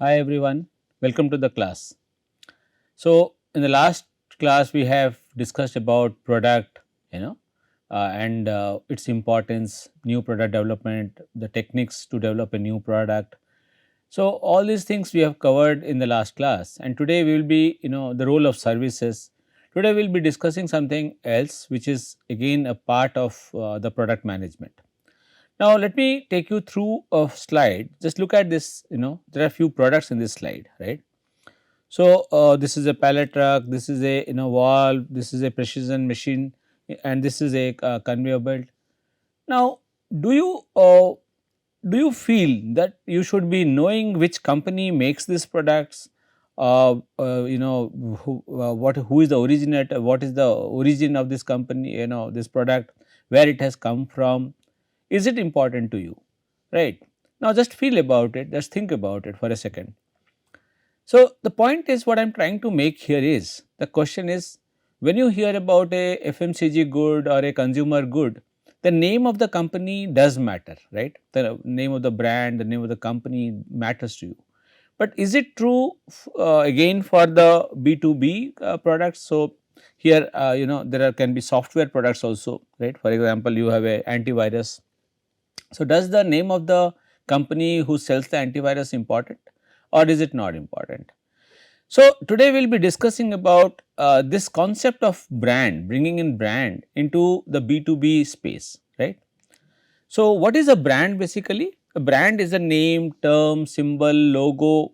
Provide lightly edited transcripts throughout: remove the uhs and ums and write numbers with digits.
Hi everyone, welcome to the class. So, in the last class we have discussed about product, and its importance, new product development, the techniques to develop a new product. So, all these things we have covered in the last class, and today we will be, the role of services. Today we will be discussing something else, which is again a part of the product management. Now, let me take you through a slide. Just look at this, there are a few products in this slide, right? So, this is a pallet truck, this is a valve, this is a precision machine, and this is a conveyor belt. Now, do you uh, do you feel that you should be knowing which company makes these products? Who is the originator? What is the origin of this company? This product, where it has come from. Is it important to you? Right now, just feel about it. Just think about it for a second. So, the point is what I am trying to make here is the question is when you hear about a FMCG good or a consumer good, the name of the company does matter, right? The name of the brand, the name of the company matters to you. But is it true again for the B2B products? So, here there can be software products also, right? For example, you have a antivirus. So, does the name of the company who sells the antivirus important or is it not important? So, today we will be discussing about this concept of brand, bringing in brand into the B2B space, right. So, what is a brand basically? A brand is a name, term, symbol, logo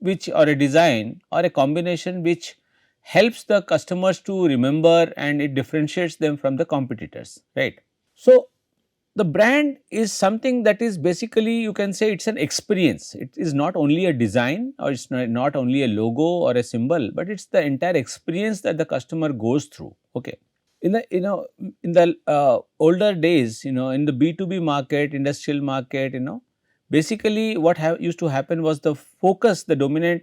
which or a design or a combination which helps the customers to remember and it differentiates them from the competitors, right. So, the brand is something that is basically you can say it is an experience. It is not only a design or it is not only a logo or a symbol, but it is the entire experience that the customer goes through. Okay. In the older days, in the B2B market, industrial market, basically what used to happen was the focus, the dominant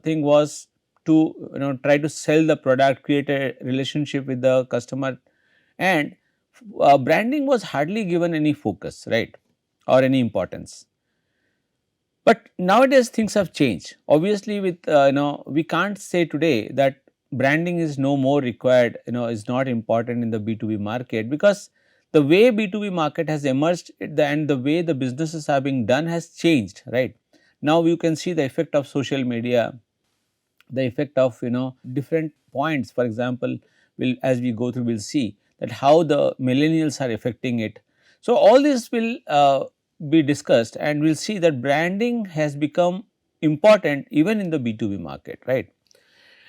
thing was to try to sell the product, create a relationship with the customer, and branding was hardly given any focus, right, or any importance. But nowadays things have changed. Obviously, with we can't say today that branding is no more required, is not important in the B2B market, because the way B2B market has emerged and the way the businesses are being done has changed, right. Now you can see the effect of social media, the effect of different points. For example, will as we go through we will see that how the millennials are affecting it. So, all this will be discussed and we will see that branding has become important even in the B2B market, right.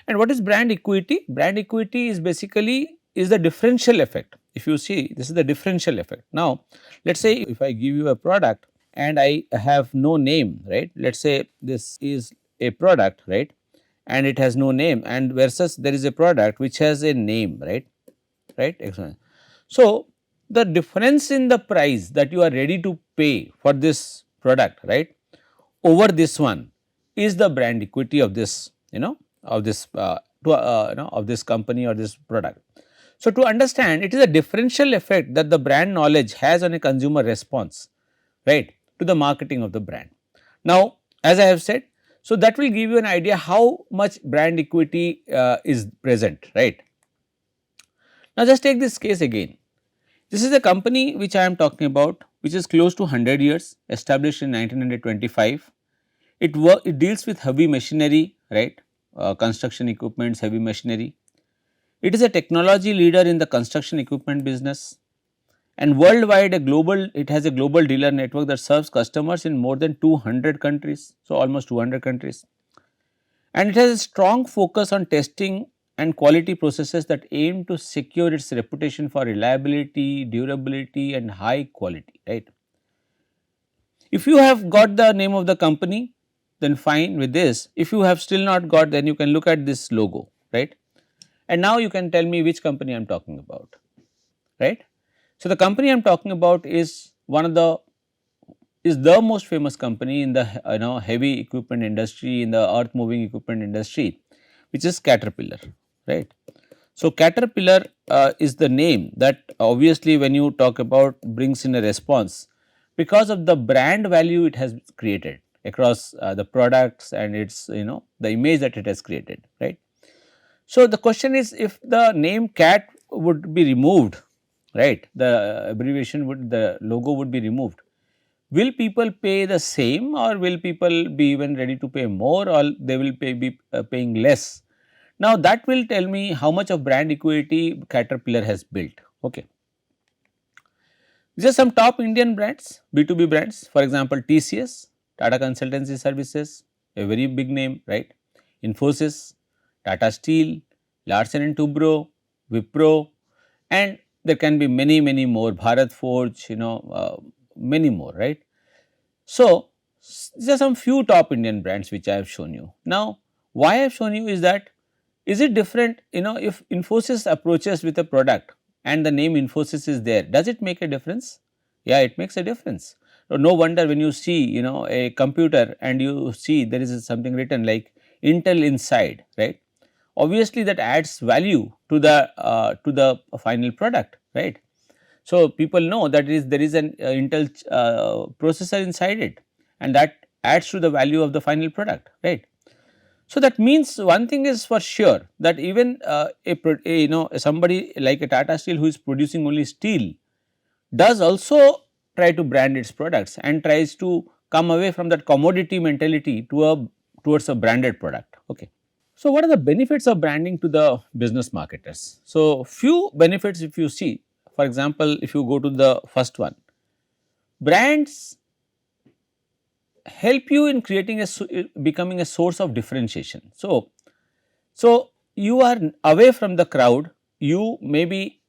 And what is brand equity? Brand equity is basically is the differential effect. If you see, this is the differential effect. Now, let us say if I give you a product and I have no name, right. Let us say this is a product, right, and it has no name, and versus there is a product which has a name, right, excellent. So, the difference in the price that you are ready to pay for this product, right, over this one is the brand equity of this, of this of this company or this product. So, to understand, it is a differential effect that the brand knowledge has on a consumer response, right, to the marketing of the brand. Now, as I have said, so that will give you an idea how much brand equity is present, right. Now, just take this case again. This is a company which I am talking about, which is close to 100 years, established in 1925. It deals with heavy machinery, right, construction equipments, heavy machinery. It is a technology leader in the construction equipment business, and worldwide it has a global dealer network that serves customers in more than 200 countries. So, almost 200 countries, and it has a strong focus on testing and quality processes that aim to secure its reputation for reliability, durability and high quality, right. If you have got the name of the company, then fine with this. If you have still not got, then you can look at this logo, right, and now you can tell me which company I am talking about, right. So, the company I am talking about is the most famous company in the heavy equipment industry, in the earth moving equipment industry, which is Caterpillar, right. So, Caterpillar is the name that obviously when you talk about brings in a response because of the brand value it has created. across the products and its the image that it has created, right. So, the question is, if the name cat would be removed, right, the abbreviation would, the logo would be removed, will people pay the same, or will people be even ready to pay more, or they will be paying less? Now, that will tell me how much of brand equity Caterpillar has built. Okay. These are some top Indian brands, B2B brands, for example, TCS, Tata Consultancy Services, a very big name, right? Infosys, Tata Steel, Larsen and Toubro, Wipro, and there can be many more, Bharat Forge, many more, right? So, these are some few top Indian brands which I have shown you. Now, why I have shown you is that, is it different, if Infosys approaches with a product and the name Infosys is there, does it make a difference? Yeah, it makes a difference. So, no wonder when you see, a computer and you see there is something written like Intel inside, right? Obviously, that adds value to the final product, right? So, people know that there is an Intel processor inside it, and that adds to the value of the final product, right. So, that means one thing is for sure, that even somebody like a Tata Steel who is producing only steel does also try to brand its products and tries to come away from that commodity mentality to towards a branded product. Okay. So, what are the benefits of branding to the business marketers? So, few benefits if you see, for example, if you go to the first one, brands help you in creating becoming a source of differentiation. So, you are away from the crowd, you may be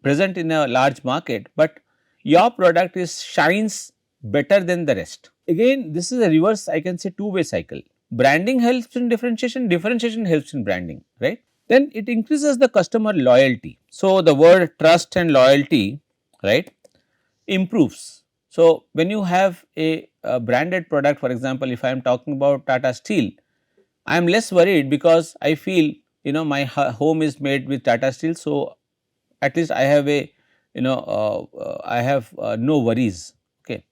present in a large market, but your product is shines better than the rest. Again, this is a reverse, I can say, two-way cycle. Branding helps in differentiation, differentiation helps in branding, right. Then it increases the customer loyalty. So, the word trust and loyalty, right, improves. So, when you have a branded product, for example, if I am talking about Tata Steel, I am less worried because I feel my home is made with Tata Steel. So, at least I have a I have no worries. Okay.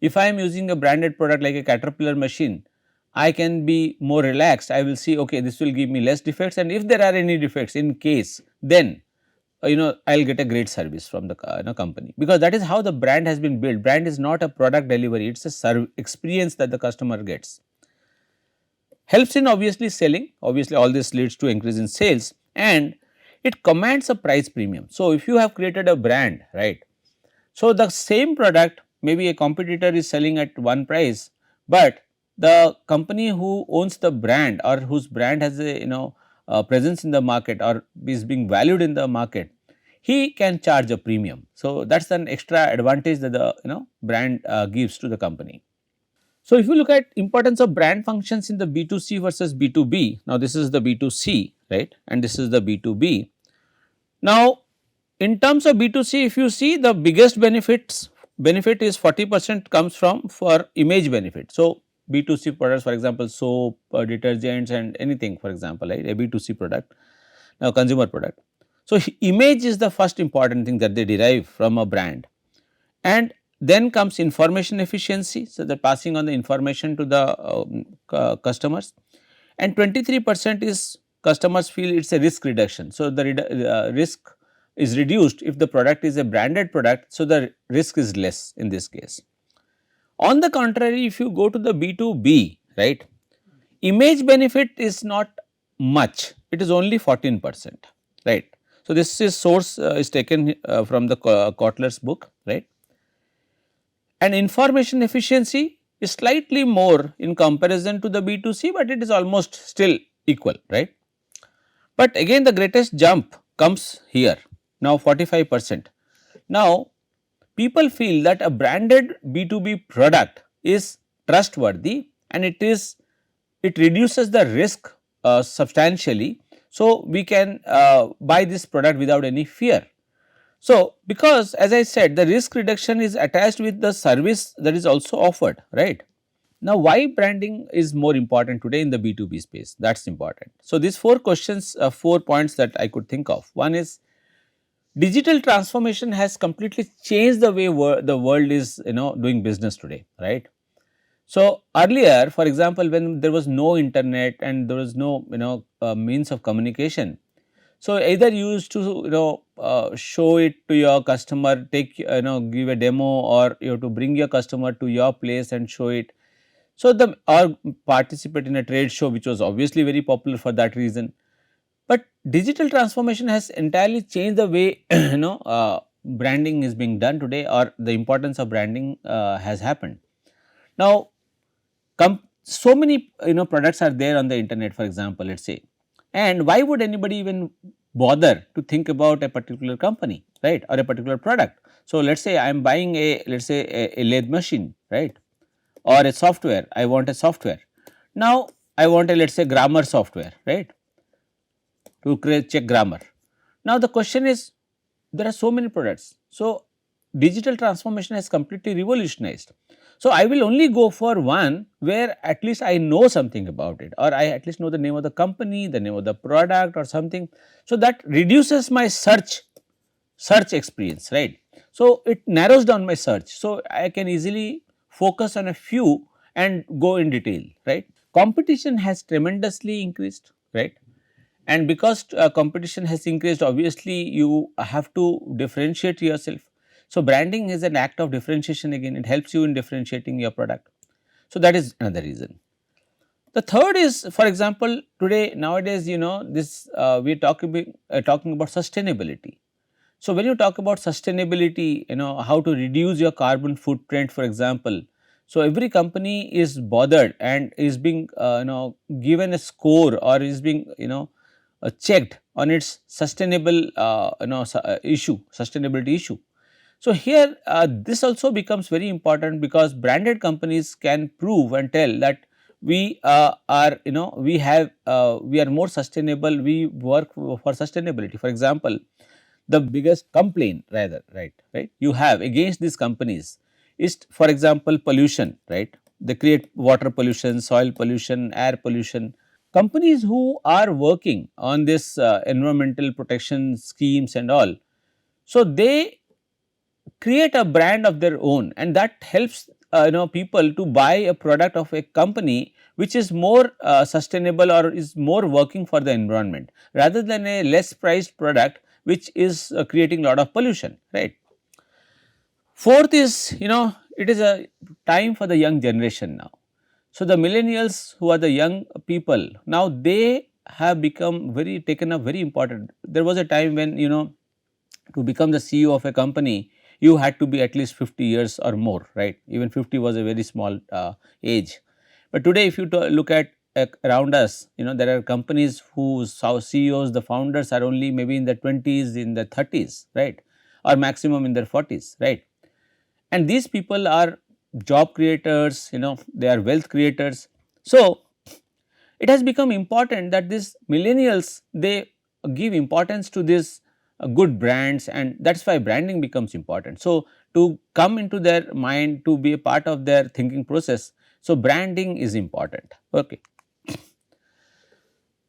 If I am using a branded product like a Caterpillar machine, I can be more relaxed. I will see, okay, this will give me less defects, and if there are any defects in case, then I will get a great service from the company, because that is how the brand has been built. Brand is not a product delivery, it is a experience that the customer gets. Helps in obviously selling, obviously all this leads to increase in sales, and it commands a price premium. So, if you have created a brand, right, so the same product, maybe a competitor is selling at one price, but the company who owns the brand or whose brand has a presence in the market or is being valued in the market, he can charge a premium. So, that is an extra advantage that the brand gives to the company. So, if you look at importance of brand functions in the B2C versus B2B, now this is the B2C, right, and this is the B2B. Now, in terms of B2C, if you see, the biggest benefit is 40% comes from for image benefit. So, B2C products, for example, soap, detergents and anything, for example, right, a B2C product, now consumer product. So, image is the first important thing that they derive from a brand, and then comes information efficiency. So, they are passing on the information to the customers, and 23% is customers feel it is a risk reduction. So, the risk is reduced if the product is a branded product. So, the risk is less in this case. On the contrary, if you go to the B2B, right, image benefit is not much, it is only 14%, right. So, this is source is taken from the Kotler's book, right, and information efficiency is slightly more in comparison to the B2C, but it is almost still equal, right. But again, the greatest jump comes here, now 45%. Now, people feel that a branded B2B product is trustworthy, and it reduces the risk substantially. So, we can buy this product without any fear. So, because as I said, the risk reduction is attached with the service that is also offered, right. Now, why branding is more important today in the B2B space? That is important. So, these four questions, 4 points that I could think of. One is, digital transformation has completely changed the way the world is doing business today, right. So earlier, for example, when there was no internet and there was no means of communication, so either you used to show it to your customer, take give a demo, or you have to bring your customer to your place and show it. So the or participate in a trade show, which was obviously very popular for that reason. But digital transformation has entirely changed the way branding is being done today, or the importance of branding has happened. Now, so many products are there on the internet, for example, let's say, and why would anybody even bother to think about a particular company, right, or a particular product? So let's say I am buying a, let's say, a lathe machine, right, or a software. I want a software. Now I want a, let's say, grammar software, right, to create check grammar. Now the question is, there are so many products. So digital transformation has completely revolutionized. So I will only go for one where at least I know something about it, or I at least know the name of the company, the name of the product or something. So that reduces my search experience, right. So it narrows down my search. So I can easily focus on a few and go in detail, right. Competition has tremendously increased, right, and because competition has increased, obviously you have to differentiate yourself. So branding is an act of differentiation, again it helps you in differentiating your product. So that is another reason. The third is, for example, today nowadays, this we are talking about sustainability. So when you talk about sustainability, how to reduce your carbon footprint, for example. So every company is bothered and is being given a score, or is being checked on its sustainable sustainability issue. So here this also becomes very important, because branded companies can prove and tell that we are we are more sustainable, we work for sustainability. For example, the biggest complaint, right, you have against these companies is, for example, pollution, right. They create water pollution, soil pollution, air pollution. Companies who are working on this environmental protection schemes and all, so they create a brand of their own, and that helps people to buy a product of a company which is more sustainable, or is more working for the environment, rather than a less priced product which is creating a lot of pollution, right. Fourth is, it is a time for the young generation now. So the millennials, who are the young people now, they have become very taken up very important. There was a time when, to become the CEO of a company, you had to be at least 50 years or more, right. Even 50 was a very small age. But today, if you look at around us, there are companies whose CEOs, the founders, are only maybe in the 20s, in the 30s, right, or maximum in their 40s, right. And these people are job creators, they are wealth creators. So it has become important that these millennials, they give importance to this good brands, and that is why branding becomes important. So to come into their mind, to be a part of their thinking process, so branding is important. Okay.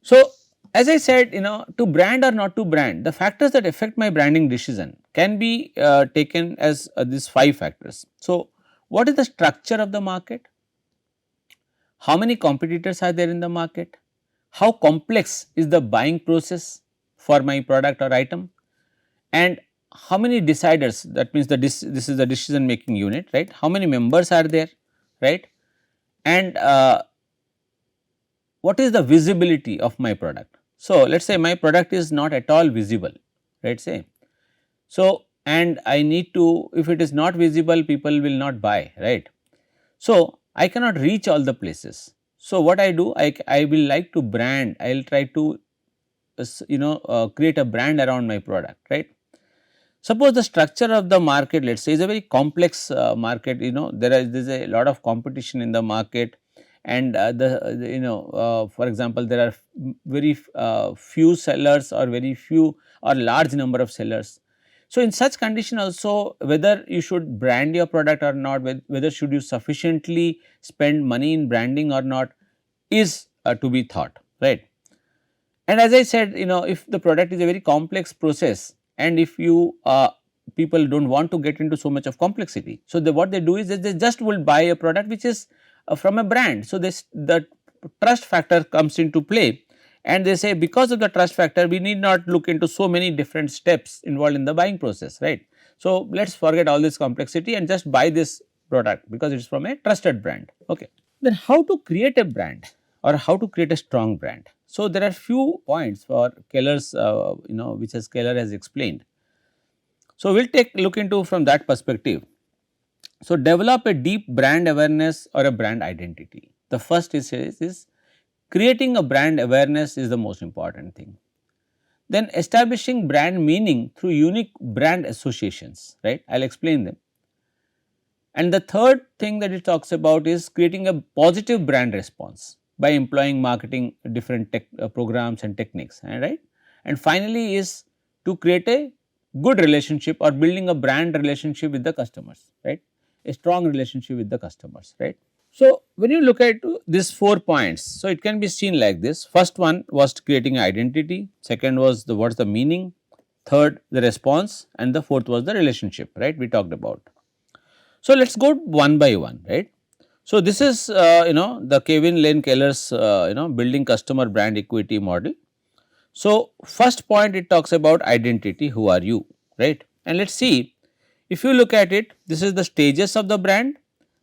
So as I said, to brand or not to brand, the factors that affect my branding decision can be taken as these 5 factors. So what is the structure of the market? How many competitors are there in the market? How complex is the buying process for my product or item? And how many deciders, that means this is the decision making unit, right? How many members are there, right? And what is the visibility of my product? So let us say my product is not at all visible, right, say. So and I need to, if it is not visible, people will not buy, right. So I cannot reach all the places. So what I do, I will like to brand, I will try to create a brand around my product, right. Suppose the structure of the market, let us say, is a very complex market, there is a lot of competition in the market, and for example, there are very few sellers, or very few or large number of sellers. So in such condition also, whether you should brand your product or not, whether should you sufficiently spend money in branding or not, is to be thought, right. And as I said, if the product is a very complex process, and if you people do not want to get into so much of complexity, so what they do is that they just will buy a product which is from a brand. So, this the trust factor comes into play, and they say because of the trust factor we need not look into so many different steps involved in the buying process, right. So, let us forget all this complexity and just buy this product because it is from a trusted brand. Okay. Then how to create a brand or how to create a strong brand? So, there are few points for Keller's which as Keller has explained. So, we will take look into from that perspective. So, develop a deep brand awareness or a brand identity. The first is creating a brand awareness is the most important thing. Then establishing brand meaning through unique brand associations, right. I will explain them. And the third thing that it talks about is creating a positive brand response by employing marketing different programs and techniques, right. And finally is to create a good relationship or building a brand relationship with the customers, right, a strong relationship with the customers, right. So, when you look at these 4 points, so it can be seen like this. First one was creating identity, second was the what's the meaning, third the response, and the fourth was the relationship, right, we talked about. So, let us go one by one, right. So, this is the Kevin Lane Keller's building customer brand equity model. So, first point it talks about identity, who are you, right, and let us see if you look at it, this is the stages of the brand,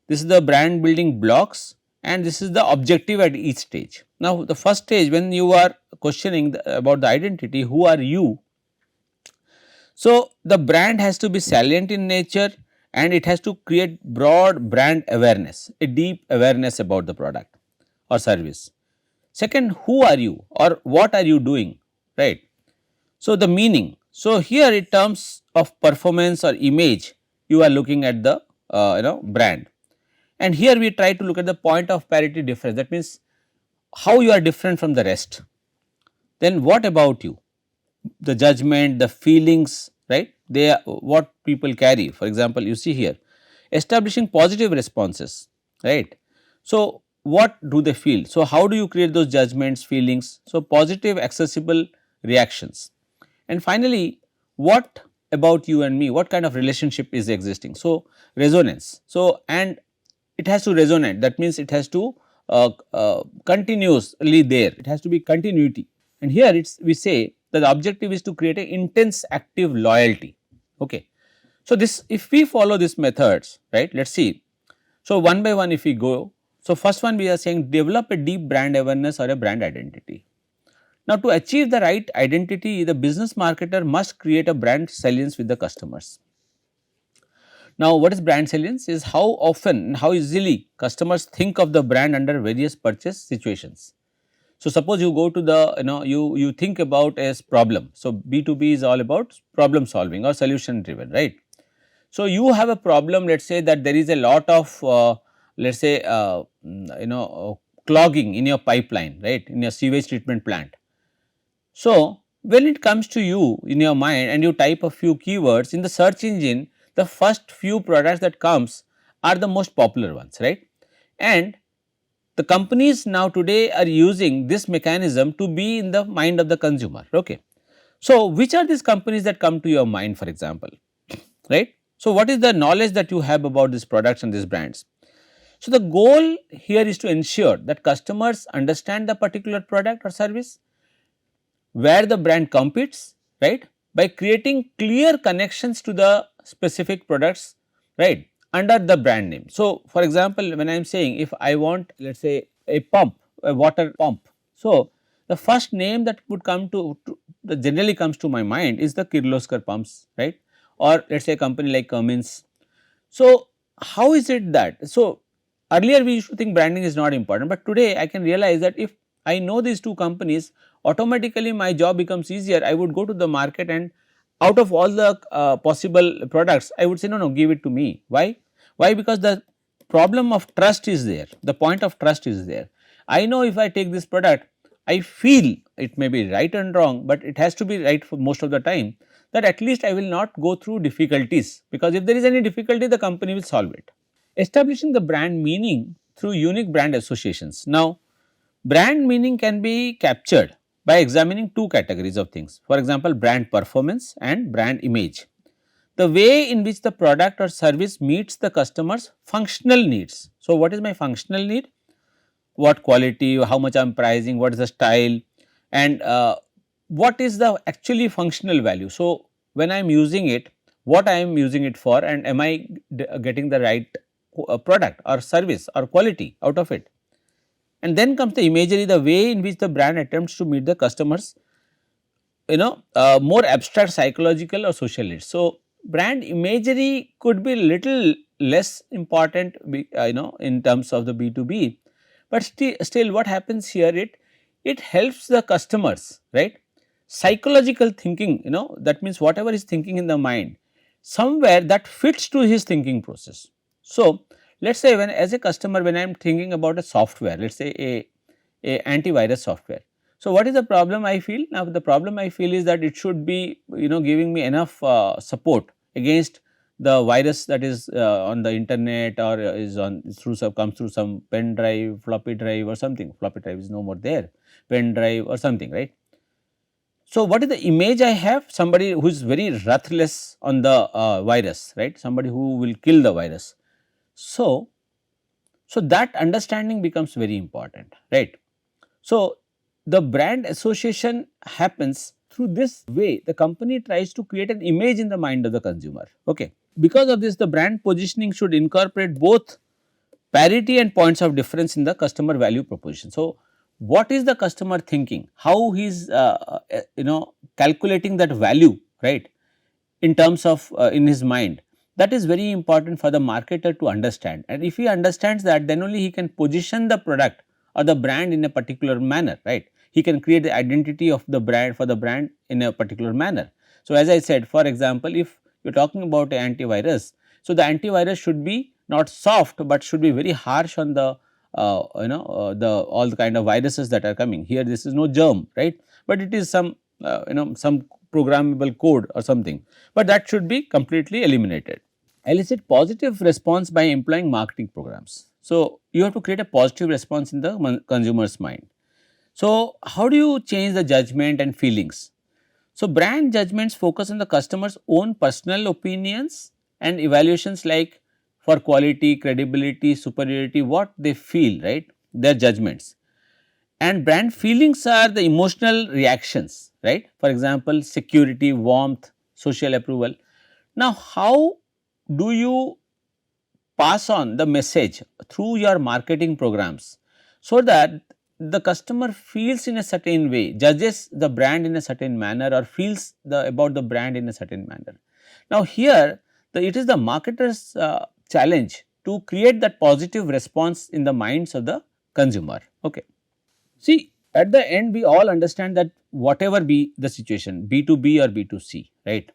this is the brand building blocks, and this is the objective at each stage. Now, the first stage when you are questioning about the identity, who are you? So, the brand has to be salient in nature and it has to create broad brand awareness, a deep awareness about the product or service. Second, who are you or what are you doing, right. So, the meaning. So, here in terms of performance or image, you are looking at the brand, and here we try to look at the point of parity difference, that means how you are different from the rest. Then what about you? The judgment, the feelings, right, they are what people carry. For example, you see here establishing positive responses, right. So, what do they feel? So, how do you create those judgments, feelings? So, positive accessible reactions. And finally, what about you and me, what kind of relationship is existing? So, resonance. So, and it has to resonate, that means it has to continuously there, it has to be continuity. And here it's we say that the objective is to create an intense active loyalty. Okay. So, this if we follow these methods, right, let us see. So, one by one if we go. So, first one we are saying develop a deep brand awareness or a brand identity. Now, to achieve the right identity, the business marketer must create a brand salience with the customers. Now, what is brand salience? Is how often, how easily customers think of the brand under various purchase situations. So, suppose you go to the you think about as problem. So, B2B is all about problem solving or solution driven, right. So, you have a problem, let us say that there is a lot of let us say clogging in your pipeline, right, in your sewage treatment plant. So, when it comes to you in your mind and you type a few keywords in the search engine, the first few products that comes are the most popular ones, right. And the companies now today are using this mechanism to be in the mind of the consumer. Okay. So, which are these companies that come to your mind, for example, right. So, what is the knowledge that you have about these products and these brands? So, the goal here is to ensure that customers understand the particular product or service, where the brand competes, right, by creating clear connections to the specific products, right, under the brand name. So, for example, when I am saying if I want, let us say, a pump, a water pump. So, the first name that would come to that generally comes to my mind is the Kirloskar pumps, right, or let us say a company like Cummins. So, how is it that? So, earlier we used to think branding is not important, but today I can realize that if I know these two companies, automatically my job becomes easier. I would go to the market and out of all the possible products, I would say no, give it to me. Why? Why? Because the problem of trust is there, the point of trust is there. I know if I take this product, I feel it may be right and wrong, but it has to be right for most of the time, that at least I will not go through difficulties, because if there is any difficulty the company will solve it. Establishing the brand meaning through unique brand associations. Now, brand meaning can be captured by examining two categories of things. For example, brand performance and brand image. the way in which the product or service meets the customer's functional needs. So, what is my functional need? What quality, how much I am pricing, what is the style, and what is the actually functional value. So, when I am using it, what I am using it for, and am I getting the right product or service or quality out of it. And then comes the imagery, the way in which the brand attempts to meet the customers, more abstract psychological or social needs. So, brand imagery could be little less important in terms of the B2B, but still what happens here, it helps the customers, right, psychological thinking, that means whatever is thinking in the mind, somewhere that fits to his thinking process. So, let us say when as a customer, when I am thinking about a software, let us say a antivirus software. So, what is the problem I feel? Now, the problem I feel is that it should be giving me enough support against the virus that is on the internet, or is on through some, comes through some pen drive, floppy drive or something. Floppy drive is no more there, pen drive or something, right. So, what is the image I have? Somebody who is very ruthless on the virus, right, somebody who will kill the virus. So, that understanding becomes very important, right. So, the brand association happens through this way. The company tries to create an image in the mind of the consumer. Okay. Because of this, the brand positioning should incorporate both parity and points of difference in the customer value proposition. So, what is the customer thinking? How he is calculating that value, right, in terms of in his mind, that is very important for the marketer to understand. And if he understands that, then only he can position the product or the brand in a particular manner, right. He can create the identity of the brand for the brand in a particular manner. So, as I said, for example, if you are talking about an antivirus, so the antivirus should be not soft, but should be very harsh on the the all the kind of viruses that are coming. Here this is no germ, right, but it is some some programmable code or something, but that should be completely eliminated. Elicit positive response by employing marketing programs. So, you have to create a positive response in the consumer's mind. So, how do you change the judgment and feelings? So, brand judgments focus on the customer's own personal opinions and evaluations, like for quality, credibility, superiority, what they feel, right, their judgments. And brand feelings are the emotional reactions, right. For example, security, warmth, social approval. Now, how do you pass on the message through your marketing programs, so that the customer feels in a certain way, judges the brand in a certain manner, or feels about the brand in a certain manner. Now, here it is the marketer's challenge to create that positive response in the minds of the consumer. Okay. See, at the end we all understand that whatever be the situation, B2B or B2C, right.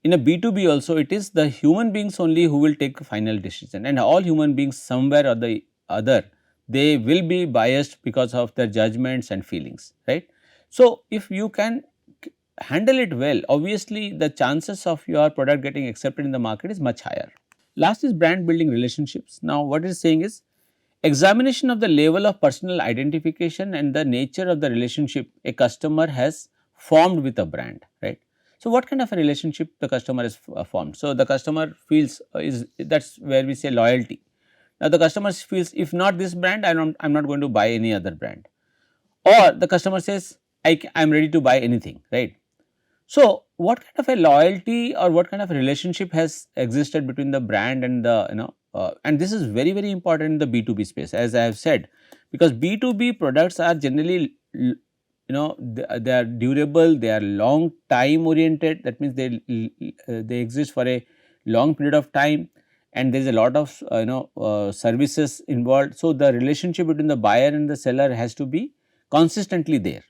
In a B2B also, it is the human beings only who will take a final decision, and all human beings somewhere or the other, they will be biased because of their judgments and feelings, right. So, if you can handle it well, obviously the chances of your product getting accepted in the market is much higher. Last is brand building relationships. Now, what it is saying is examination of the level of personal identification and the nature of the relationship a customer has formed with a brand, right. So, what kind of a relationship the customer has formed? So, the customer feels is that is where we say loyalty. Now, the customer feels, if not this brand, I am not going to buy any other brand, or the customer says I am ready to buy anything, right. So, what kind of a loyalty or what kind of a relationship has existed between the brand and the and this is very very important in the B2B space, as I have said, because B2B products are generally they are durable, they are long time oriented, that means they exist for a long period of time, and there is a lot of services involved. So, the relationship between the buyer and the seller has to be consistently there.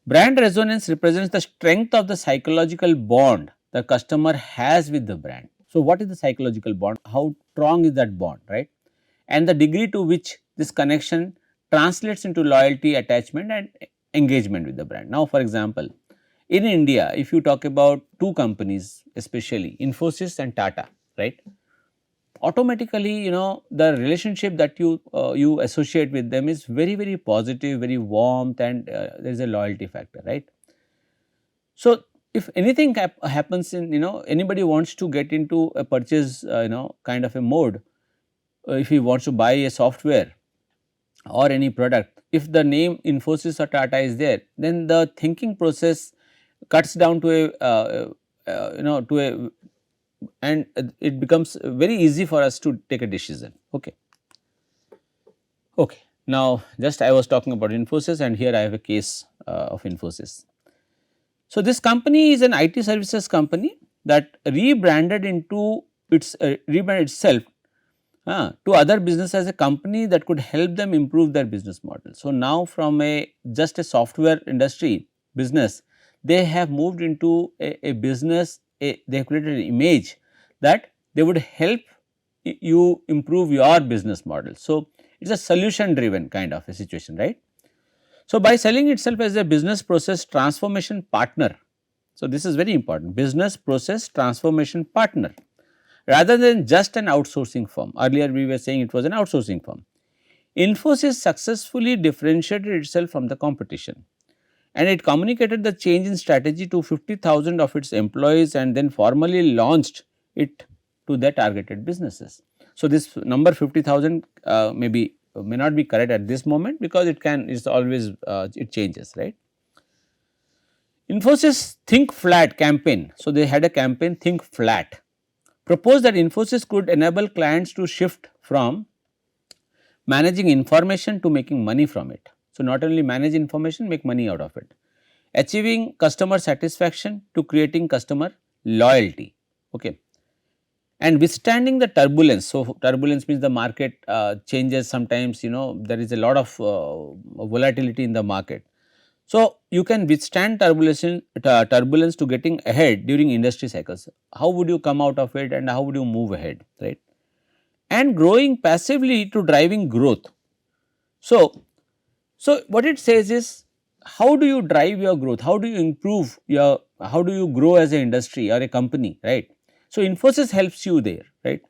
Brand resonance represents the strength of the psychological bond the customer has with the brand. So, what is the psychological bond? How strong is that bond, right? And the degree to which this connection translates into loyalty, attachment and engagement with the brand. Now, for example, in India, if you talk about two companies, especially Infosys and Tata, right? Automatically, the relationship that you associate with them is very very positive, very warm, and there is a loyalty factor, right. So, if anything happens in, anybody wants to get into a purchase, kind of a mode, if he wants to buy a software or any product, if the name Infosys or Tata is there, then the thinking process cuts down to a, to a, and it becomes very easy for us to take a decision. Okay. Okay. Now, just I was talking about Infosys, and here I have a case of Infosys. So, this company is an IT services company that rebranded into rebranded itself to other business as a company that could help them improve their business model. So, now from a just a software industry business, they have moved into a business, they have created an image that they would help you improve your business model. So, it is a solution driven kind of a situation, right. So, by selling itself as a business process transformation partner, so this is very important, business process transformation partner rather than just an outsourcing firm. Earlier we were saying it was an outsourcing firm. Infosys successfully differentiated itself from the competition, and it communicated the change in strategy to 50,000 of its employees and then formally launched it to their targeted businesses. So, this number 50,000 maybe may not be correct at this moment, because it can, it's always it changes, right. Infosys Think Flat campaign. So, they had a campaign Think Flat, proposed that Infosys could enable clients to shift from managing information to making money from it. So, not only manage information, make money out of it. Achieving customer satisfaction to creating customer loyalty. Okay. And withstanding the turbulence. So, turbulence means the market changes sometimes, there is a lot of volatility in the market. So, you can withstand turbulence to getting ahead during industry cycles. How would you come out of it and how would you move ahead, right? And growing passively to driving growth. So, what it says is, how do you drive your growth? How do you improve your, how do you grow as an industry or a company, right? So, Infosys helps you there, right.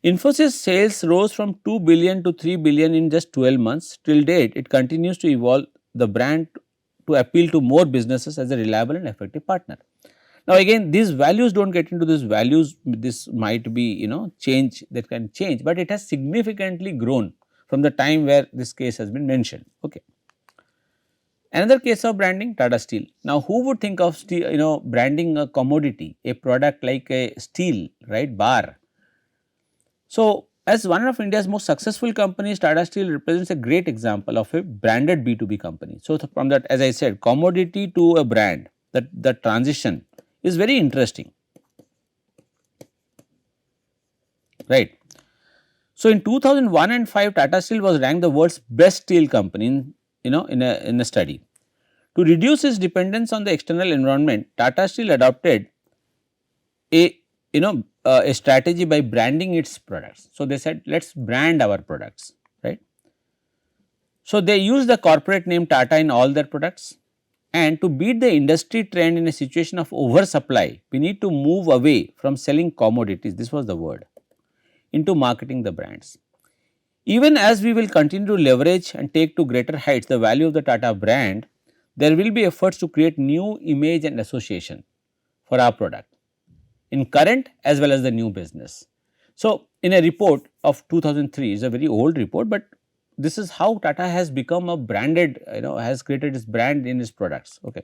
Infosys sales rose from 2 billion to 3 billion in just 12 months. Till date, it continues to evolve the brand to appeal to more businesses as a reliable and effective partner. Now, again, these values do not get into these values, this might be, change, that can change, but it has significantly grown from the time where this case has been mentioned. Okay. Another case of branding, Tata Steel. Now, who would think of steel, branding a commodity, a product like a steel, right, bar. So, as one of India's most successful companies, Tata Steel represents a great example of a branded B2B company. So, from that, as I said, commodity to a brand, that transition is very interesting, right. So, in 2001 and 5, Tata Steel was ranked the world's best steel company in a study. To reduce its dependence on the external environment, Tata Steel adopted a a strategy by branding its products. So, they said let us brand our products, right. So, they use the corporate name Tata in all their products, and to beat the industry trend in a situation of oversupply, we need to move away from selling commodities, this was the word, into marketing the brands. Even as we will continue to leverage and take to greater heights the value of the Tata brand, there will be efforts to create new image and association for our product in current as well as the new business. So, in a report of 2003, is a very old report, but this is how Tata has become a branded, has created its brand in its products. Okay.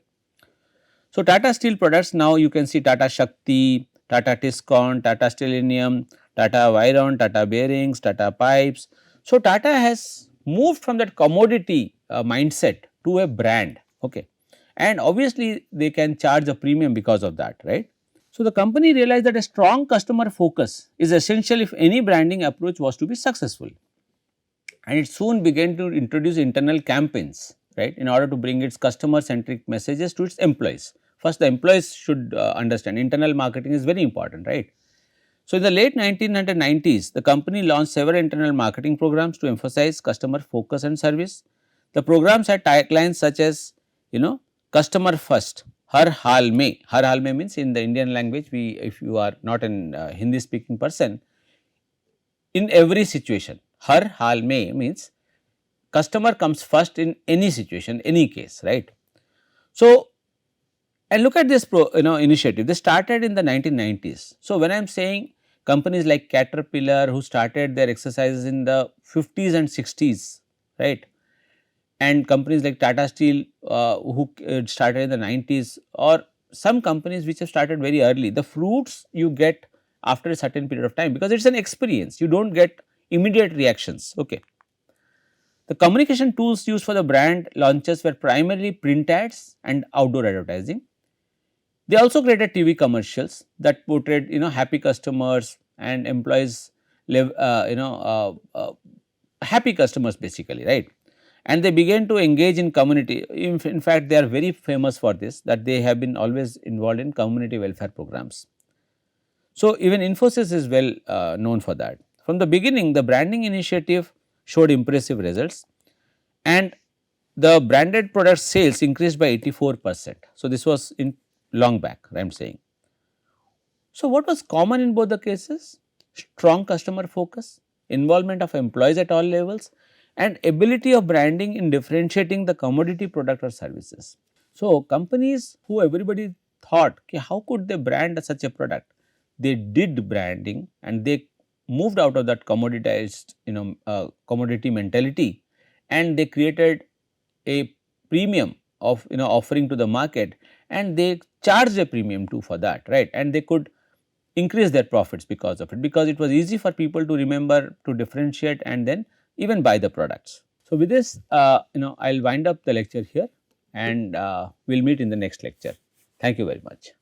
So, Tata Steel products, now you can see Tata Shakti, Tata Tiscon, Tata Stellinium, Tata Viron, Tata Bearings, Tata Pipes. So, Tata has moved from that commodity mindset to a brand, okay, and obviously they can charge a premium because of that, right. So, the company realized that a strong customer focus is essential if any branding approach was to be successful, and it soon began to introduce internal campaigns, right, in order to bring its customer centric messages to its employees. First, the employees should understand internal marketing is very important, right. So, in the late 1990s, the company launched several internal marketing programs to emphasize customer focus and service. The programs had taglines such as, customer first, Har hal mein means in the Indian language, we, if you are not an Hindi speaking person, in every situation, Har hal mein means customer comes first in any situation, any case, right. So, And look at this initiative. They started in the 1990s. So when I am saying companies like Caterpillar, who started their exercises in the 50s and 60s, right, and companies like Tata Steel, who started in the 90s, or some companies which have started very early, the fruits you get after a certain period of time, because it is an experience, you do not get immediate reactions. Okay. The communication tools used for the brand launches were primarily print ads and outdoor advertising. They also created TV commercials that portrayed, happy customers and employees live, happy customers basically, right? And they began to engage in community. In fact, they are very famous for this, that they have been always involved in community welfare programs. So even Infosys is well known for that. From the beginning, the branding initiative showed impressive results, and the branded product sales increased by 84%. So this was in long back, I am saying. So what was common in both the cases? Strong customer focus, involvement of employees at all levels, and ability of branding in differentiating the commodity product or services. So companies who everybody thought, okay, how could they brand such a product? They did branding, and they moved out of that commoditized, commodity mentality, and they created a premium of, offering to the market, and they charged a premium too for that, right? And they could increase their profits because of it, because it was easy for people to remember, to differentiate, and then even buy the products. So with this, I'll wind up the lecture here, and we'll meet in the next lecture. Thank you very much.